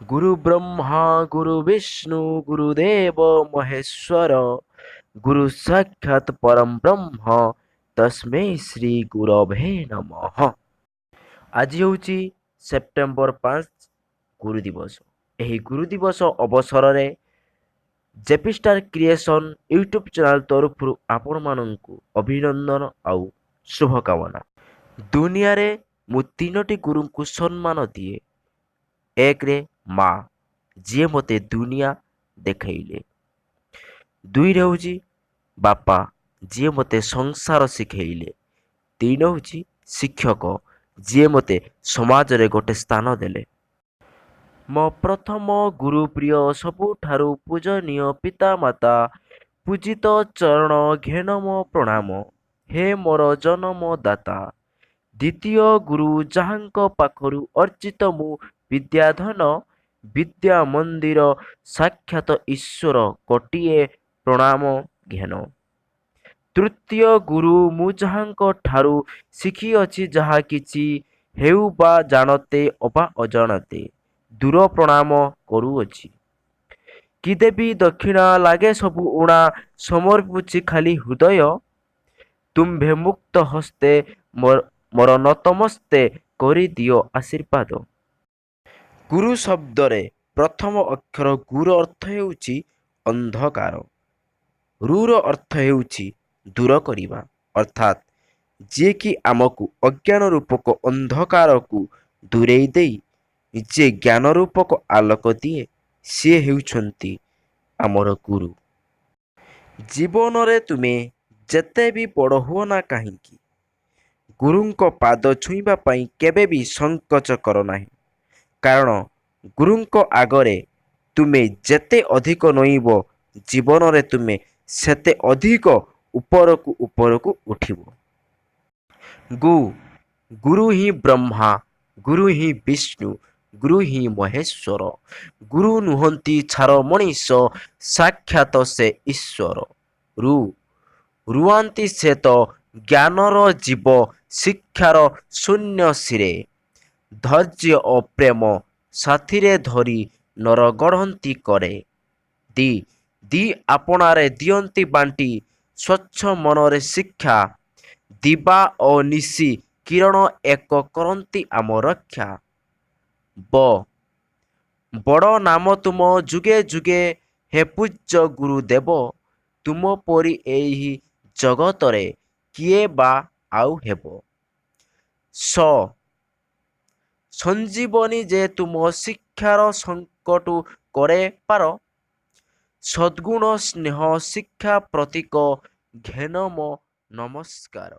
गुरु ब्रह्मा गुरु विष्णु गुरुदेव महेश्वर गुरु साक्षात परम ब्रह्म तस्मै श्री गुरवे नमः। ଆଜି ହେଉଛି ସେପ୍ଟେମ୍ବର 5 ଗୁରୁ ଦିବସ। ଏହି ଗୁରୁ ଦିବସ ଅବସରରେ JP Star Creation YouTube channel ତରଫରୁ ଆପଣମାନଙ୍କୁ ଅଭିନନ୍ଦନ ଆଉ ଶୁଭକାମନା। ଦୁନିଆରେ ମୁଁ 3ଟି ଗୁରୁଙ୍କୁ ସମ୍ମାନ ଦିଏ। 1ରେ ମା, ଯିଏ ମୋତେ ଦୁନିଆ ଦେଖାଇଲେ। 2ରେ ହେଉଛି ବାପା, ଯିଏ ମୋତେ ସଂସାର ଶିଖେଇଲେ। 3 ହେଉଛି ଶିକ୍ଷକ, ଯିଏ ମୋତେ ସମାଜରେ ଗୋଟେ ସ୍ଥାନ ଦେଲେ। ମୋ ପ୍ରଥମ ଗୁରୁ ପ୍ରିୟ ସବୁଠାରୁ ପୂଜନୀୟ ପିତାମାତା, ପୂଜିତ ଚରଣ ଘେନ ମୋ ପ୍ରଣାମ, ହେ ମୋର ଜନମଦାତା। ଦ୍ୱିତୀୟ ଗୁରୁ ଯାହାଙ୍କ ପାଖରୁ ଅର୍ଜିତ ମୁଁ ବିଦ୍ୟାଧନ, ବିଦ୍ୟା ମନ୍ଦିର ସାକ୍ଷାତ ଈଶ୍ୱର କୋଟିଏ ପ୍ରଣାମ ଘେନ। ତୃତୀୟ ଗୁରୁ ମୁଁ ଯାହାଙ୍କ ଠାରୁ ଶିଖିଅଛି ଯାହା କିଛି, ହେଉ ବା ଜାଣତେ ଅବା ଅଜାଣତେ, ଦୂର ପ୍ରଣାମ କରୁଅଛି। କି ଦେବି ଦକ୍ଷିଣା ଲାଗେ ସବୁ ଊଣା, ସମର୍ପୁଛି ଖାଲି ହୃଦୟ, ତୁମ୍ଭେ ମୁକ୍ତ ହସ୍ତେ ମୋର ନତମସ୍ତେ କରିଦିଅ ଆଶୀର୍ବାଦ। ଗୁରୁ ଶବ୍ଦରେ ପ୍ରଥମ ଅକ୍ଷର ଗୁର ଅର୍ଥ ହେଉଛି ଅନ୍ଧକାର। ରୁର ଅର୍ଥ ହେଉଛି ଦୂର କରିବା, ଅର୍ଥାତ୍ ଯିଏକି ଆମକୁ ଅଜ୍ଞାନ ରୂପକ ଅନ୍ଧକାରକୁ ଦୂରେଇ ଦେଇ ନିଜେ ଜ୍ଞାନ ରୂପକ ଆଲୋକ ଦିଏ, ସିଏ ହେଉଛନ୍ତି ଆମର ଗୁରୁ। ଜୀବନରେ ତୁମେ ଯେତେ ବି ବଡ଼ ହୁଅ ନା କାହିଁକି, ଗୁରୁଙ୍କ ପାଦ ଛୁଇଁବା ପାଇଁ କେବେ ବି ସଂକୋଚ କର ନାହିଁ। କାରଣ ଗୁରୁଙ୍କ ଆଗରେ ତୁମେ ଯେତେ ଅଧିକ ନଇଁବ, ଜୀବନରେ ତୁମେ ସେତେ ଅଧିକ ଉପରକୁ ଉପରକୁ ଉଠିବ। ଗୁରୁ ହିଁ ବ୍ରହ୍ମା, ଗୁରୁ ହିଁ ବିଷ୍ଣୁ, ଗୁରୁ ହିଁ ମହେଶ୍ୱର। ଗୁରୁ ନୁହନ୍ତି ଛାର ମଣିଷ, ସାକ୍ଷାତ ସେ ଈଶ୍ୱର। ରୁଆନ୍ତି ସେ ତ ଜ୍ଞାନର ଜୀବ, ଶିକ୍ଷାର ଶୂନ୍ୟ ଶିରେ। ଧୈର୍ଯ୍ୟ ଓ ପ୍ରେମ ସାଥିରେ ଧରି ନର ଗଢ଼ନ୍ତି କରେ। ଦି ଆପଣାରେ ଦିଅନ୍ତି ବାଣ୍ଟି, ସ୍ୱଚ୍ଛ ମନରେ ଶିକ୍ଷା। ଦିବା ଓ ନିଶି କିରଣ ଏକ କରନ୍ତି ଆମ ରକ୍ଷା। ବଡ଼ ନାମ ତୁମ ଯୁଗେ ଯୁଗେ, ହେ ପୂଜ୍ୟ ଗୁରୁଦେବ। ତୁମ ପରି ଏହି ଜଗତରେ କିଏ ବା ଆଉ ହେବ। ସଞ୍ଜୀବନୀ ଯେ ତୁମ ଶିକ୍ଷାର ସଙ୍କଟୁ କରେ ପାର, ସଦ୍ଗୁଣ ସ୍ନେହ ଶିକ୍ଷା ପ୍ରତୀକ ଘେନ ମୋ ନମସ୍କାର।